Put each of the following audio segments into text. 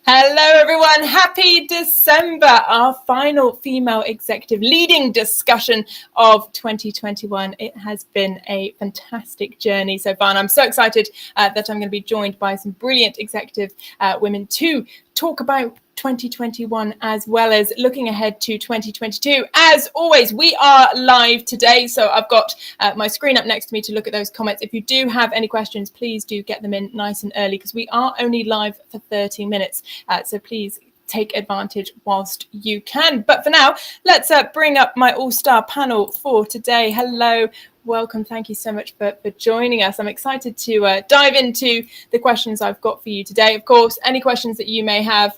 Hello, everyone. Happy December, our final female executive leading discussion of 2021. It has been a fantastic journey so far, and I'm so excited that I'm going to be joined by some brilliant executive women to talk about 2021 as well as looking ahead to 2022. As always, we are live today, so I've got my screen up next to me to look at those comments. If you do have any questions, please do get them in nice and early because we are only live for 30 minutes. So please take advantage whilst you can. But for now, let's bring up my all-star panel for today. Hello, welcome. Thank you so much for joining us. I'm excited to dive into the questions I've got for you today. Of course, any questions that you may have,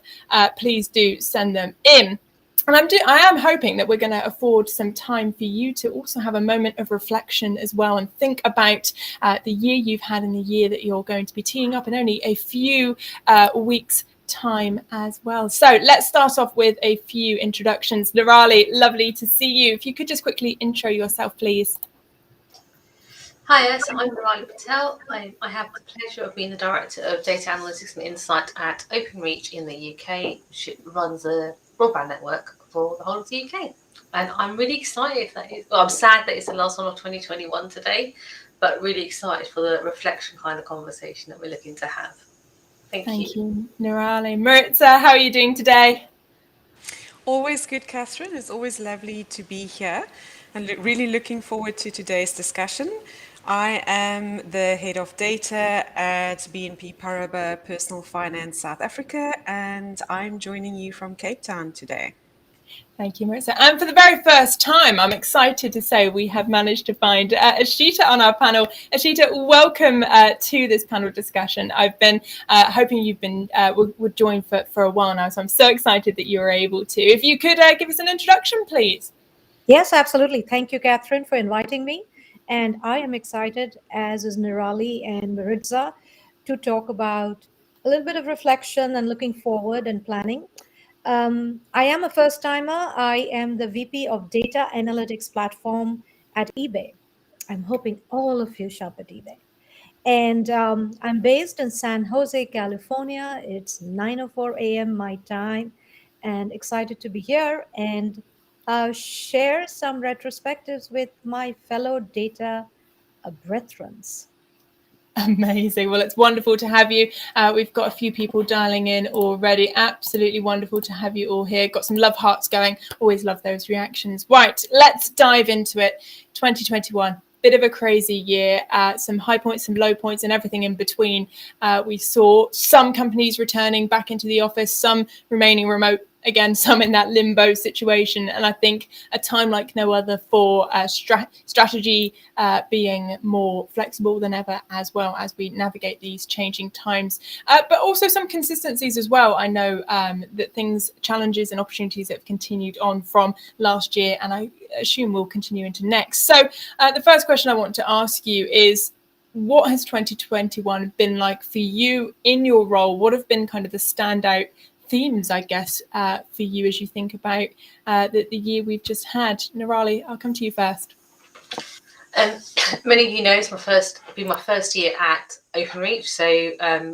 please do send them in. And I am hoping that we're going to afford some time for you to also have a moment of reflection as well and think about the year you've had and the year that you're going to be teeing up in only a few weeks time as well. So let's start off with a few introductions. Nirali, lovely to see you. If you could just quickly intro yourself, please. Hi, so I'm Nirali Patel. I have the pleasure of being the Director of Data Analytics and Insight at Openreach in the UK, which runs a broadband network for the whole of the UK. And I'm really excited I'm sad that it's the last one of 2021 today, but really excited for the reflection kind of conversation that we're looking to have. Thank you, Nirali. Maritza, how are you doing today? Always good, Catherine. It's always lovely to be here and really looking forward to today's discussion. I am the head of data at BNP Paribas Personal Finance South Africa, and I'm joining you from Cape Town today. Thank you, Marissa. And for the very first time, I'm excited to say we have managed to find Ashita on our panel. Ashita, welcome to this panel discussion. I've been hoping you've been would join for a while now, so I'm so excited that you were able to. If you could give us an introduction, please. Yes, absolutely. Thank you, Catherine, for inviting me. And I am excited, as is Nirali and Maritza, to talk about a little bit of reflection and looking forward and planning. I am a first timer. I am the VP of Data Analytics Platform at eBay. I'm hoping all of you shop at eBay. And I'm based in San Jose, California. It's 9:04 a.m. my time, and excited to be here and share some retrospectives with my fellow data brethrens. Amazing. Well, it's wonderful to have you. We've got a few people dialing in already. Absolutely wonderful to have you all here. Got some love hearts going. Always love those reactions. Right, let's dive into it. 2021. Bit of a crazy year, some high points, some low points, and everything in between. We saw some companies returning back into the office, some remaining remote. Again, some in that limbo situation. And I think a time like no other for strategy being more flexible than ever, as well as we navigate these changing times. But also some consistencies as well. I know that challenges and opportunities have continued on from last year, and I assume will continue into next. So the first question I want to ask you is, what has 2021 been like for you in your role? What have been kind of the standout themes, I guess, for you as you think about the year we've just had? Nirali, I'll come to you first. Many of you know it's been my first year at Openreach, so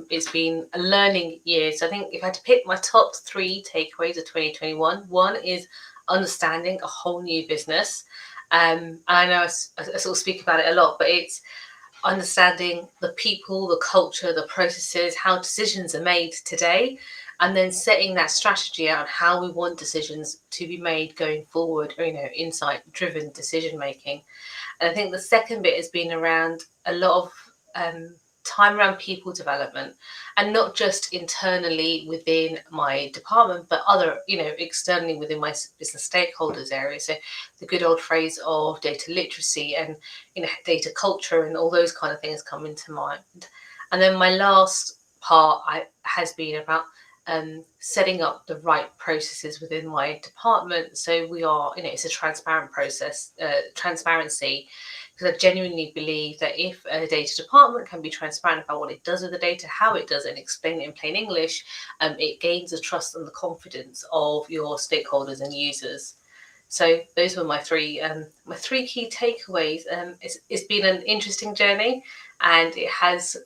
it's been a learning year. So I think if I had to pick my top 3 takeaways of 2021, one is understanding a whole new business. And I know I sort of speak about it a lot, but it's understanding the people, the culture, the processes, how decisions are made today, and then setting that strategy out how we want decisions to be made going forward, or, insight-driven decision making. And I think the second bit has been around a lot of time around people development, and not just internally within my department, but externally within my business stakeholders area. So the good old phrase of data literacy and, data culture and all those kind of things come into mind. And then my last part has been about setting up the right processes within my department. So we are, it's a transparent process, transparency, because I genuinely believe that if a data department can be transparent about what it does with the data, how it does it, and explain it in plain English, it gains the trust and the confidence of your stakeholders and users. So those were my three key takeaways. It's been an interesting journey, and it has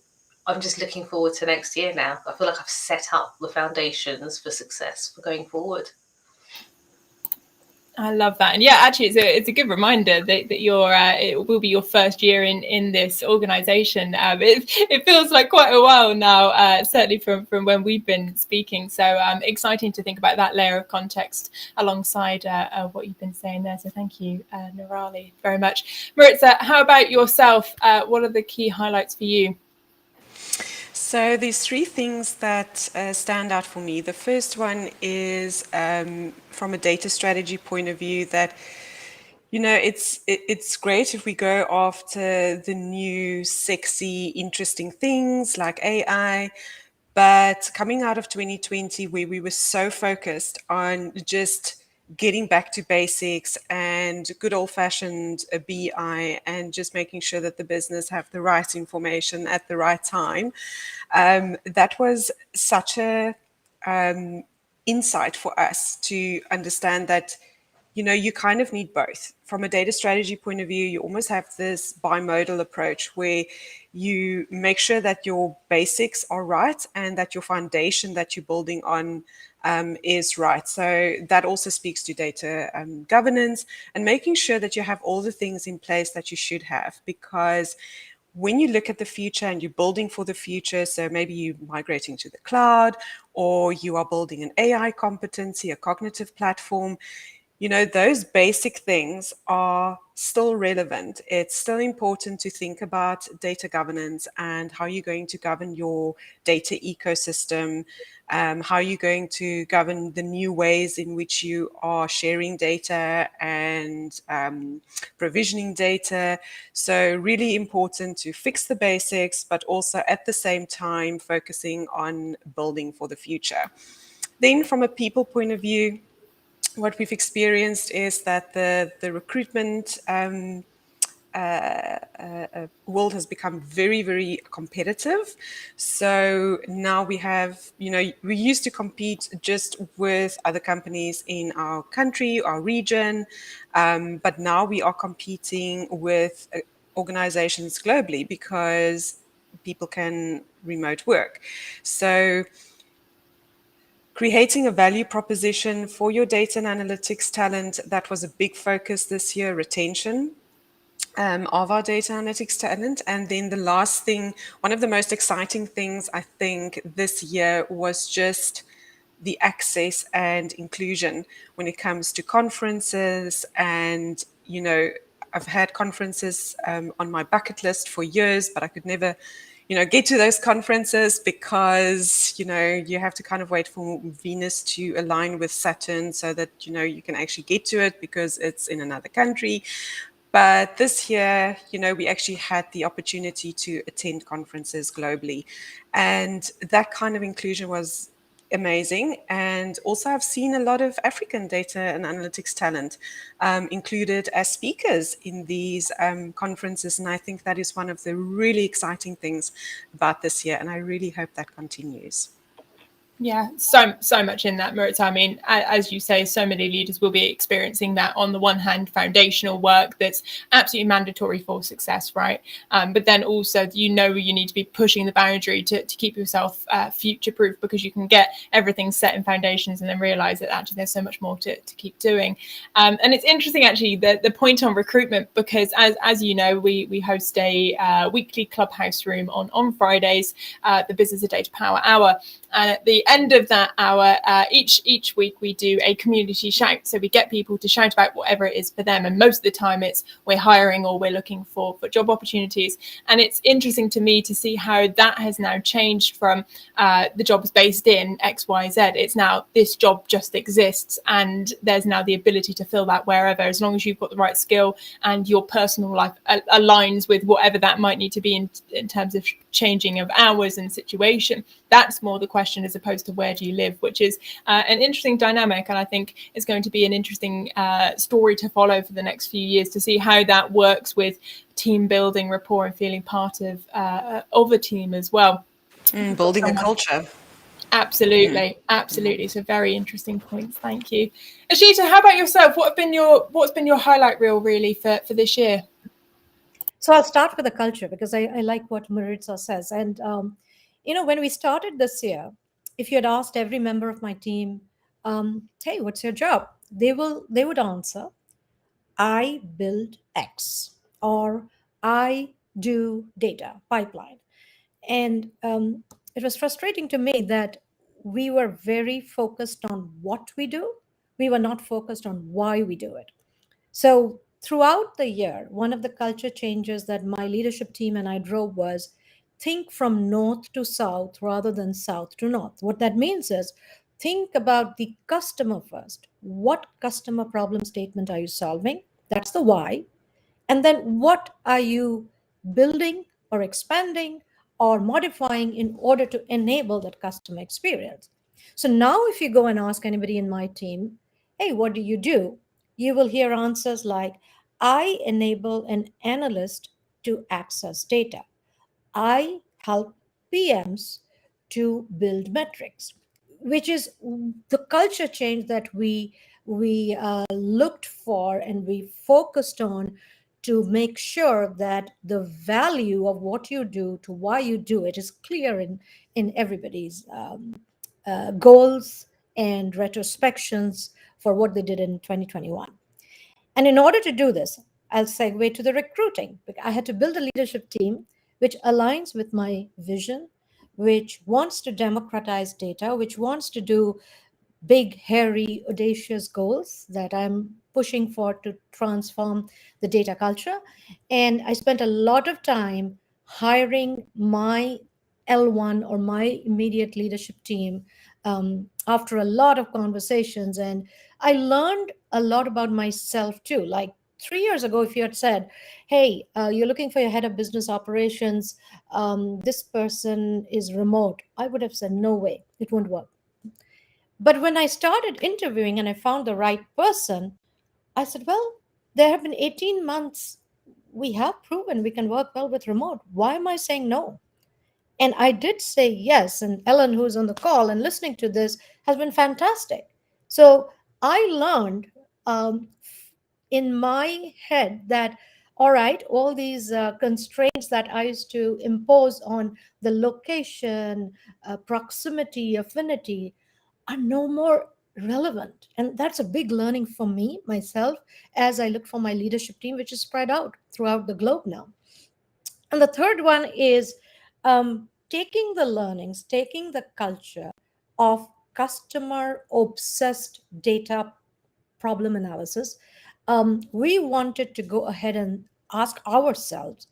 I'm just looking forward to next year now. I feel like I've set up the foundations for success for going forward. I love that. And yeah, actually, it's a good reminder that it will be your first year in this organization. It feels like quite a while now, certainly from when we've been speaking. So exciting to think about that layer of context alongside what you've been saying there. So thank you, Nirali, very much. Maritza, how about yourself? What are the key highlights for you? So there's three things that stand out for me. The first one is from a data strategy point of view that, you know, it's great if we go after the new, sexy, interesting things like AI, but coming out of 2020 where we were so focused on just getting back to basics and good old-fashioned BI and just making sure that the business have the right information at the right time, that was such a insight for us to understand that, you know, you kind of need both. From a data strategy point of view, you almost have this bimodal approach where you make sure that your basics are right and that your foundation that you're building on is right. So that also speaks to data governance and making sure that you have all the things in place that you should have, because when you look at the future and you're building for the future, so maybe you're migrating to the cloud or you are building an AI competency, a cognitive platform, you know, those basic things are still relevant. It's still important to think about data governance and how you're going to govern your data ecosystem, how you're going to govern the new ways in which you are sharing data and provisioning data. So really important to fix the basics, but also at the same time focusing on building for the future. Then from a people point of view, what we've experienced is that the recruitment world has become very, very competitive. So now we have, you know, we used to compete just with other companies in our country, our region, but now we are competing with organizations globally because people can remote work. So creating a value proposition for your data and analytics talent, that was a big focus this year, retention of our data analytics talent. And then the last thing, one of the most exciting things I think this year was just the access and inclusion when it comes to conferences. And, you know, I've had conferences on my bucket list for years, but I could never, you know, get to those conferences because, you know, you have to kind of wait for Venus to align with Saturn so that, you know, you can actually get to it because it's in another country. But this year, you know, we actually had the opportunity to attend conferences globally. And that kind of inclusion was amazing. And also I've seen a lot of African data and analytics talent included as speakers in these conferences. And I think that is one of the really exciting things about this year. And I really hope that continues. Yeah, so much in that, Maritza. I mean, as you say, so many leaders will be experiencing that. On the one hand, foundational work that's absolutely mandatory for success, right? But then also, you know, you need to be pushing the boundary to keep yourself future-proof, because you can get everything set in foundations and then realize that actually there's so much more to keep doing. And it's interesting, actually, the point on recruitment, because as you know, we host a weekly Clubhouse room on Fridays, the Business of Data Power Hour. And at the end of that hour, each week we do a community shout. So we get people to shout about whatever it is for them. And most of the time it's we're hiring or we're looking for job opportunities. And it's interesting to me to see how that has now changed from the job is based in X, Y, Z. It's now this job just exists, and there's now the ability to fill that wherever, as long as you've got the right skill and your personal life aligns with whatever that might need to be in terms of changing of hours and situation. That's more the question, as opposed to where do you live, which is an interesting dynamic. And I think it's going to be an interesting story to follow for the next few years, to see how that works with team building, rapport, and feeling part of a team as well. Building a culture. Absolutely, absolutely. So very interesting points. Thank you. Ashita, how about yourself? What's been your highlight reel really for this year? So I'll start with the culture because I like what Maritza says. And, when we started this year, if you had asked every member of my team, hey, what's your job? They would answer, I build X, or I do data pipeline. And it was frustrating to me that we were very focused on what we do. We were not focused on why we do it. So throughout the year, one of the culture changes that my leadership team and I drove was think from north to south rather than south to north. What that means is think about the customer first. What customer problem statement are you solving? That's the why. And then what are you building or expanding or modifying in order to enable that customer experience? So now, if you go and ask anybody in my team, hey, what do you do? You will hear answers like, I enable an analyst to access data. I help PMs to build metrics, which is the culture change that we looked for and we focused on to make sure that the value of what you do to why you do it is clear in everybody's goals and retrospections for what they did in 2021. And in order to do this, I'll segue to the recruiting. I had to build a leadership team which aligns with my vision, which wants to democratize data, which wants to do big, hairy, audacious goals that I'm pushing for to transform the data culture. And I spent a lot of time hiring my L1 or my immediate leadership team after a lot of conversations. And I learned a lot about myself too. Like 3 years ago, if you had said, hey, you're looking for your head of business operations, this person is remote, I would have said, no way, it won't work. But when I started interviewing and I found the right person, I said, well, there have been 18 months. We have proven we can work well with remote. Why am I saying no? And I did say yes. And Ellen, who's on the call and listening to this, has been fantastic. So I learned in my head that, all right, all these constraints that I used to impose on the location, proximity, affinity, are no more relevant. And that's a big learning for me, myself, as I look for my leadership team, which is spread out throughout the globe now. And the third one is taking the learnings, taking the culture of customer obsessed data problem analysis. We wanted to go ahead and ask ourselves,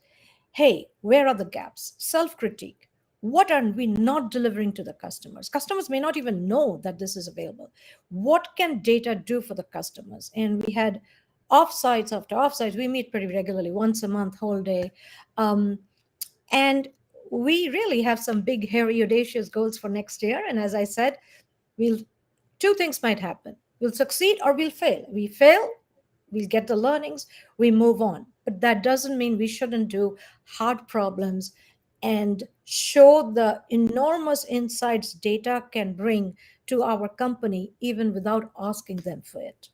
hey, where are the gaps? Self critique. What are we not delivering to the customers? Customers may not even know that this is available. What can data do for the customers? And we had offsites after offsites. We meet pretty regularly, once a month, whole day. And we really have some big, hairy, audacious goals for next year. And as I said, two things might happen. We'll succeed or we'll fail. We fail, we'll get the learnings, we move on. But that doesn't mean we shouldn't do hard problems and show the enormous insights data can bring to our company even without asking them for it.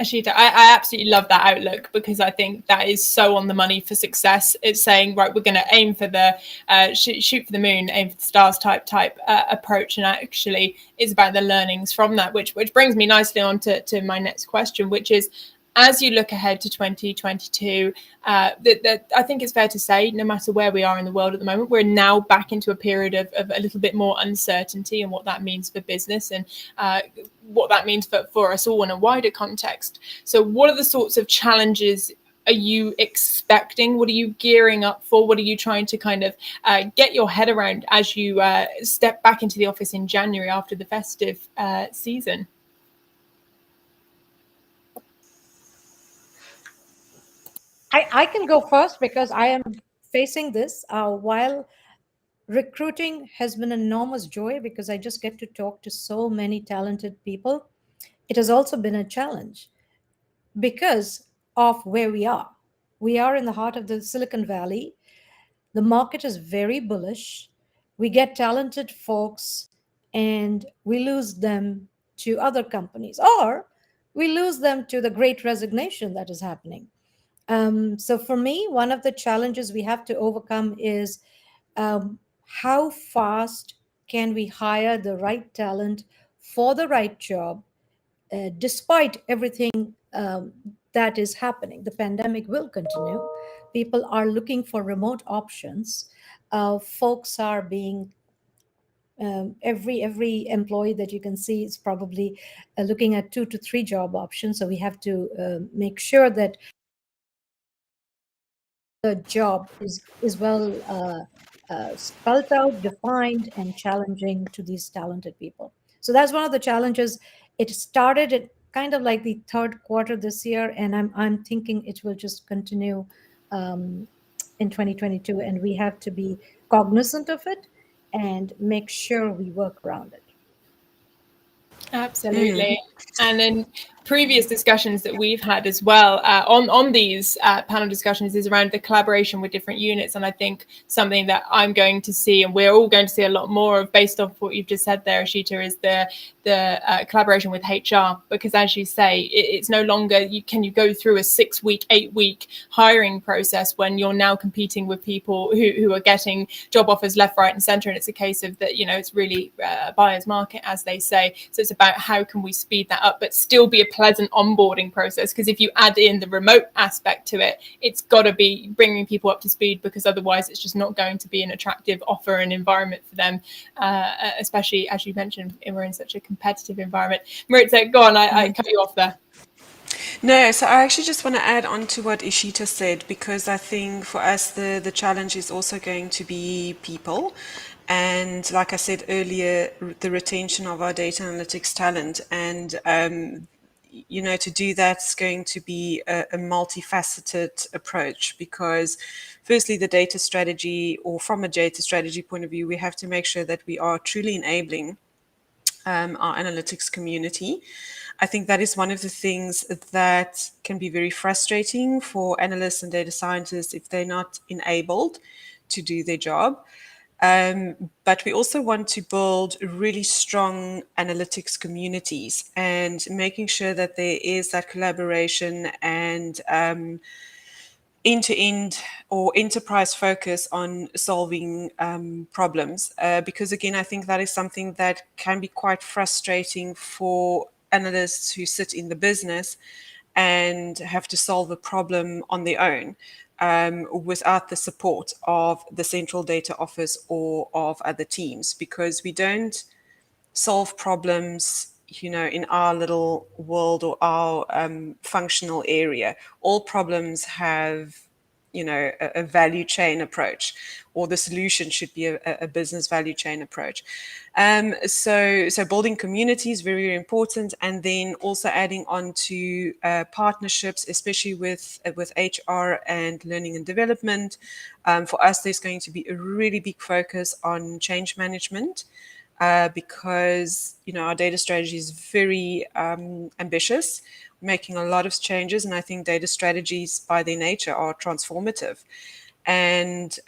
Ashita, I absolutely love that outlook because I think that is so on the money for success. It's saying, right, we're going to aim for the shoot for the moon, aim for the stars type approach, and actually it's about the learnings from that, which brings me nicely on to my next question, which is, as you look ahead to 2022, I think it's fair to say, no matter where we are in the world at the moment, we're now back into a period of a little bit more uncertainty and what that means for business and what that means for us all in a wider context. So what are the sorts of challenges are you expecting? What are you gearing up for? What are you trying to kind of get your head around as you step back into the office in January after the festive season? I can go first because I am facing this while recruiting has been an enormous joy because I just get to talk to so many talented people. It has also been a challenge because of where we are. We are in the heart of the Silicon Valley. The market is very bullish. We get talented folks and we lose them to other companies, or we lose them to the great resignation that is happening. So for me, one of the challenges we have to overcome is how fast can we hire the right talent for the right job, despite everything that is happening. The pandemic will continue. People are looking for remote options. Folks are being every employee that you can see is probably looking at 2 to 3 job options. So we have to make sure that the job is well spelled out, defined, and challenging to these talented people. So that's one of the challenges. It started at kind of like the third quarter this year, and I'm thinking it will just continue in 2022, and we have to be cognizant of it and make sure we work around it. Absolutely. And in previous discussions that we've had as well on these panel discussions is around the collaboration with different units. And I think something that I'm going to see, and we're all going to see a lot more of based off what you've just said there, Ashita, is the collaboration with HR. Because as you say, it's no longer can you go through a 6-week, 8-week hiring process when you're now competing with people who are getting job offers left, right and center. And it's a case of that, it's really a buyer's market, as they say. So it's about how can we speed that up, but still be a pleasant onboarding process. Because if you add in the remote aspect to it, it's got to be bringing people up to speed, because otherwise it's just not going to be an attractive offer and environment for them, especially as you mentioned, we're in such a competitive environment. Maritza, go on, I cut you off there. No, so I actually just want to add on to what Ishita said, because I think for us the challenge is also going to be people. And like I said earlier, the retention of our data analytics talent. And, to do that's going to be a multifaceted approach, because firstly, the data strategy, or from a data strategy point of view, we have to make sure that we are truly enabling our analytics community. I think that is one of the things that can be very frustrating for analysts and data scientists if they're not enabled to do their job. But we also want to build really strong analytics communities, and making sure that there is that collaboration and end-to-end or enterprise focus on solving problems. Because again, I think that is something that can be quite frustrating for analysts who sit in the business and have to solve a problem on their own. Without the support of the central data office or of other teams, because we don't solve problems, in our little world or our functional area. All problems have, a value chain approach, or the solution should be a business value chain approach. So building community is very, very important, and then also adding on to partnerships, especially with HR and learning and development. For us, there's going to be a really big focus on change management. Because our data strategy is very ambitious, making a lot of changes, and I think data strategies by their nature are transformative. And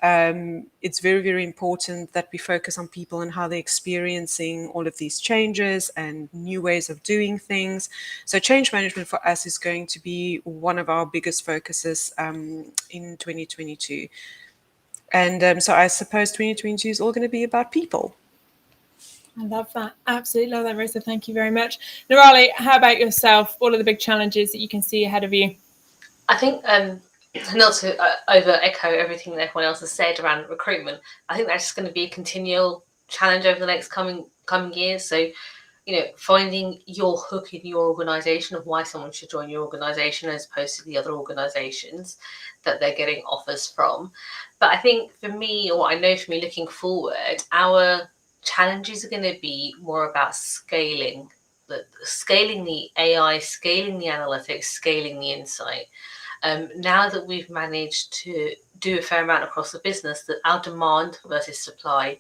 it's very, very important that we focus on people and how they're experiencing all of these changes and new ways of doing things. So change management for us is going to be one of our biggest focuses in 2022. And so I suppose 2022 is all going to be about people. I love that. Absolutely love that, Marissa. Thank you very much. Nirali, how about yourself? What are the big challenges that you can see ahead of you? I think, not to over echo everything that everyone else has said around recruitment, I think that's just going to be a continual challenge over the next coming years. So, finding your hook in your organization of why someone should join your organization as opposed to the other organizations that they're getting offers from. But I think for me, or what I know for me looking forward, our challenges are going to be more about scaling the AI, scaling the analytics, scaling the insight. Now that we've managed to do a fair amount across the business, that our demand versus supply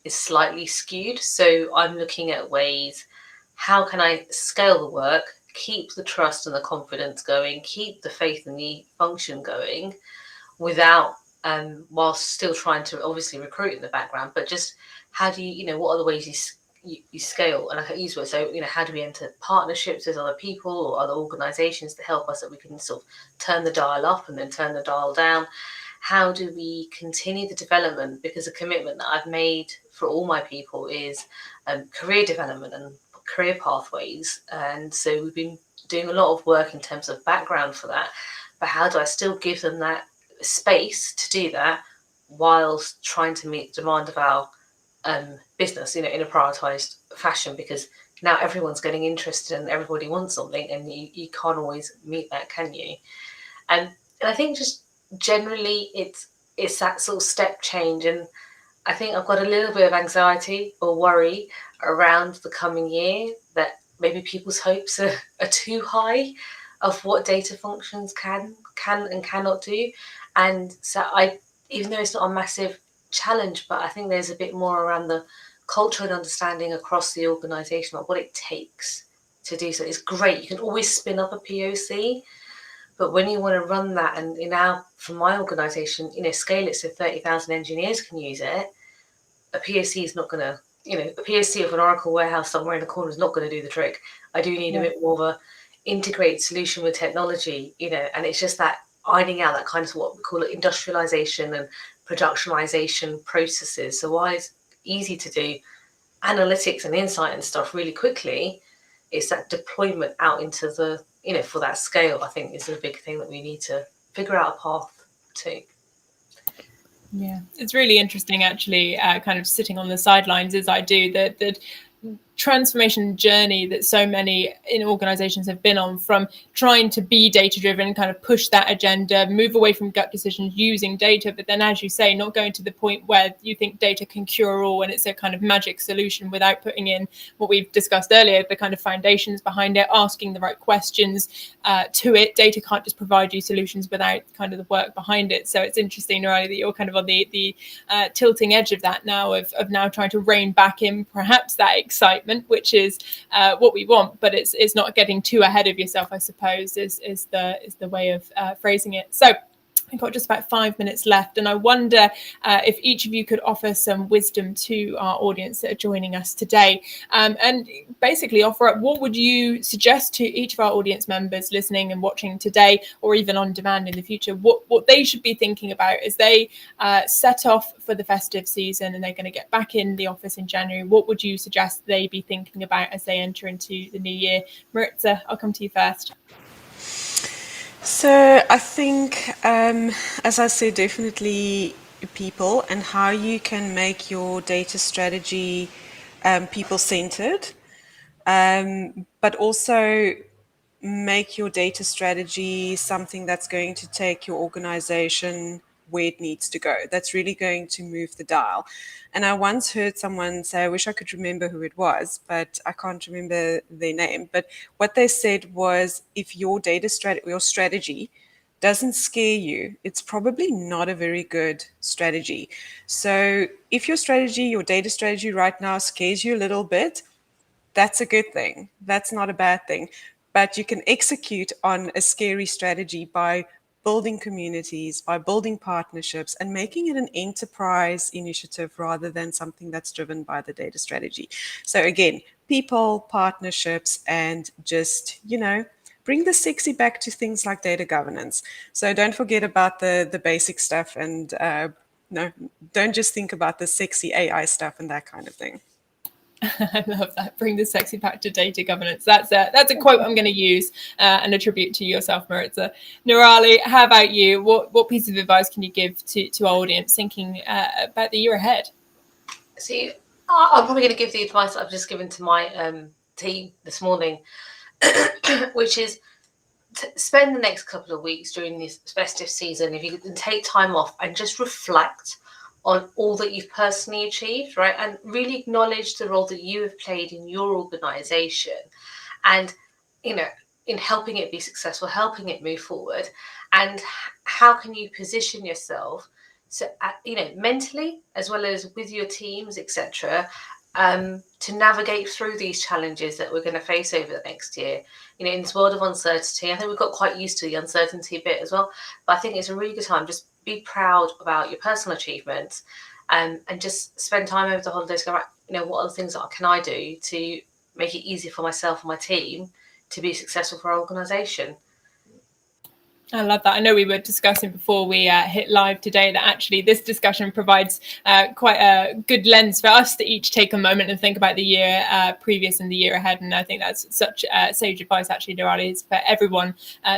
is slightly skewed. So I'm looking at ways, how can I scale the work, keep the trust and the confidence going, keep the faith and the function going, without whilst still trying to obviously recruit in the background, but just how do you, what are the ways you scale. And I can use it. So, how do we enter partnerships with other people or other organizations to help us, that we can sort of turn the dial up and then turn the dial down? How do we continue the development? Because a commitment that I've made for all my people is career development and career pathways. And so we've been doing a lot of work in terms of background for that. But how do I still give them that space to do that whilst trying to meet the demand of our business, in a prioritized fashion? Because now everyone's getting interested and everybody wants something, and you can't always meet that, can you? And I think just generally it's that sort of step change. And I think I've got a little bit of anxiety or worry around the coming year, that maybe people's hopes are too high of what data functions can and cannot do. And so even though it's not a massive challenge, but I think there's a bit more around the culture and understanding across the organization of what it takes to do so. It's great. You can always spin up a POC, but when you want to run that, and now for my organization, scale it so 30,000 engineers can use it, a POC is not going to, a POC of an Oracle warehouse somewhere in the corner is not going to do the trick. I do need a bit more of a integrated solution with technology, and it's just that ironing out that kind of what we call it industrialization and productionization processes. So while it's easy to do analytics and insight and stuff really quickly, it's that deployment out into the, for that scale, I think is a big thing that we need to figure out a path to. Yeah, it's really interesting, actually, kind of sitting on the sidelines as I do, that transformation journey that so many in organizations have been on, from trying to be data driven, kind of push that agenda, move away from gut decisions using data, but then, as you say, not going to the point where you think data can cure all and it's a kind of magic solution, without putting in what we've discussed earlier, the kind of foundations behind it, asking the right questions to it. Data can't just provide you solutions without kind of the work behind it. So it's interesting, Nirali, that you're kind of on the tilting edge of that now, of now trying to rein back in perhaps that excitement, which is what we want, but it's not getting too ahead of yourself, I suppose, is the way of phrasing it. So I've got just about 5 minutes left, and I wonder if each of you could offer some wisdom to our audience that are joining us today, and basically offer up, what would you suggest to each of our audience members listening and watching today, or even on demand in the future, what they should be thinking about as they set off for the festive season and they're going to get back in the office in January? What would you suggest they be thinking about as they enter into the new year? Maritza, I'll come to you first. So I think, as I said, definitely people, and how you can make your data strategy people-centered, but also make your data strategy something that's going to take your organization where it needs to go. That's really going to move the dial. And I once heard someone say, I wish I could remember who it was, but I can't remember their name. But what they said was, if your data strategy, your strategy doesn't scare you, it's probably not a very good strategy. So if your strategy, your data strategy right now scares you a little bit, that's a good thing. That's not a bad thing. But you can execute on a scary strategy by building communities, by building partnerships, and making it an enterprise initiative rather than something that's driven by the data strategy. So again, people, partnerships, and just, bring the sexy back to things like data governance. So don't forget about the basic stuff, and don't just think about the sexy AI stuff and that kind of thing. I love that. Bring the sexy back to data governance. That's a quote I'm going to use and attribute to yourself, Maritza. Nirali, how about you? What piece of advice can you give to our audience thinking about the year ahead? See, I'm probably going to give the advice I've just given to my team this morning, which is to spend the next couple of weeks during this festive season, if you can take time off and just reflect on all that you've personally achieved, right? And really acknowledge the role that you have played in your organization and, in helping it be successful, helping it move forward. And how can you position yourself, so, mentally, as well as with your teams, etc., to navigate through these challenges that we're going to face over the next year. In this world of uncertainty, I think we've got quite used to the uncertainty bit as well, but I think it's a really good time. Just be proud about your personal achievements and just spend time over the holidays, go, right, what are the things that can I do to make it easy for myself and my team to be successful for our organisation. I love that. I know we were discussing before we hit live today that actually this discussion provides quite a good lens for us to each take a moment and think about the year previous and the year ahead. And I think that's such sage advice, actually, Nirali, is for everyone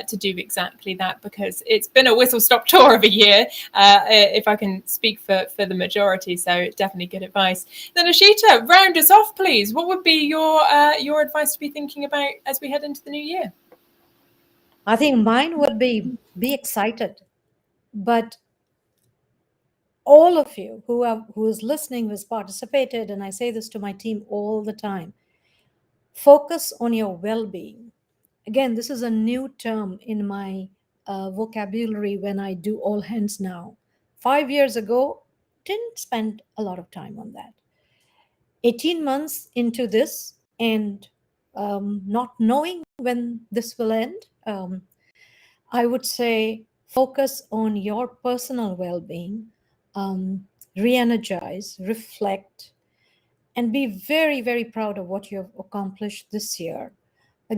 to do exactly that, because it's been a whistle-stop tour of a year, if I can speak for the majority. So definitely good advice. Then Ashita, round us off, please. What would be your advice to be thinking about as we head into the new year? I think mine would be excited, but all of you who is listening, who's participated, and I say this to my team all the time, focus on your well-being. Again, this is a new term in my vocabulary when I do all hands now. 5 years ago, didn't spend a lot of time on that. 18 months into this, and not knowing when this will end, I would say focus on your personal well-being, re-energize, reflect, and be very, very proud of what you've accomplished this year.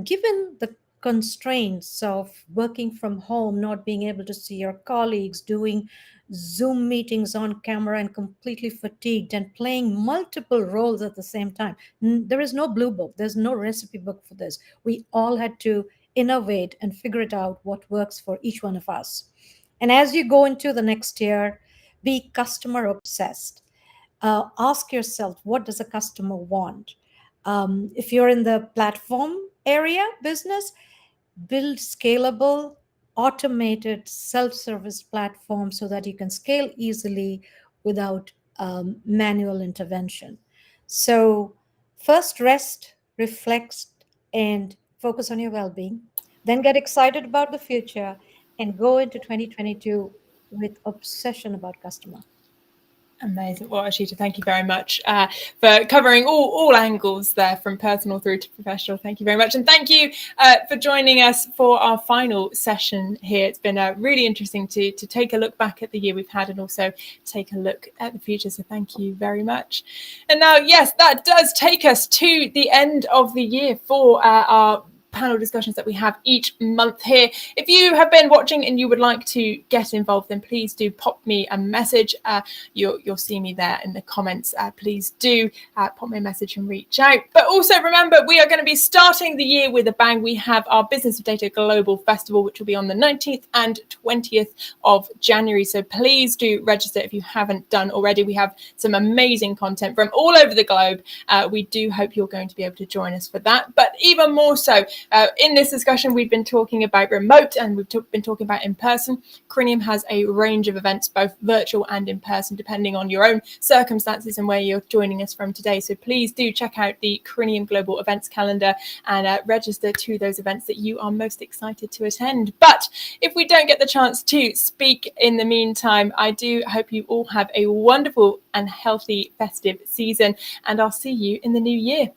Given the constraints of working from home, not being able to see your colleagues, doing Zoom meetings on camera and completely fatigued and playing multiple roles at the same time. There is no blue book, there's no recipe book for this. We all had to innovate and figure it out what works for each one of us. And as you go into the next year, be customer obsessed. Ask yourself, what does a customer want? If you're in the platform area business, build scalable, automated, self-service platforms so that you can scale easily without manual intervention. So first, rest, reflect, and focus on your well-being. Then get excited about the future and go into 2022 with obsession about customer. Amazing. Well, Ashita, thank you very much for covering all angles there, from personal through to professional. Thank you very much. And thank you for joining us for our final session here. It's been really interesting to take a look back at the year we've had and also take a look at the future. So thank you very much. And now, yes, that does take us to the end of the year for our panel discussions that we have each month here. If you have been watching and you would like to get involved, then please do pop me a message. You'll see me there in the comments. Please do pop me a message and reach out. But also remember, we are going to be starting the year with a bang. We have our Business of Data Global Festival, which will be on the 19th and 20th of January. So please do register if you haven't done already. We have some amazing content from all over the globe. We do hope you're going to be able to join us for that. But even more so, in this discussion, we've been talking about remote and we've been talking about in person. Corinium has a range of events, both virtual and in person, depending on your own circumstances and where you're joining us from today. So please do check out the Corinium Global Events calendar and register to those events that you are most excited to attend. But if we don't get the chance to speak in the meantime, I do hope you all have a wonderful and healthy festive season, and I'll see you in the new year.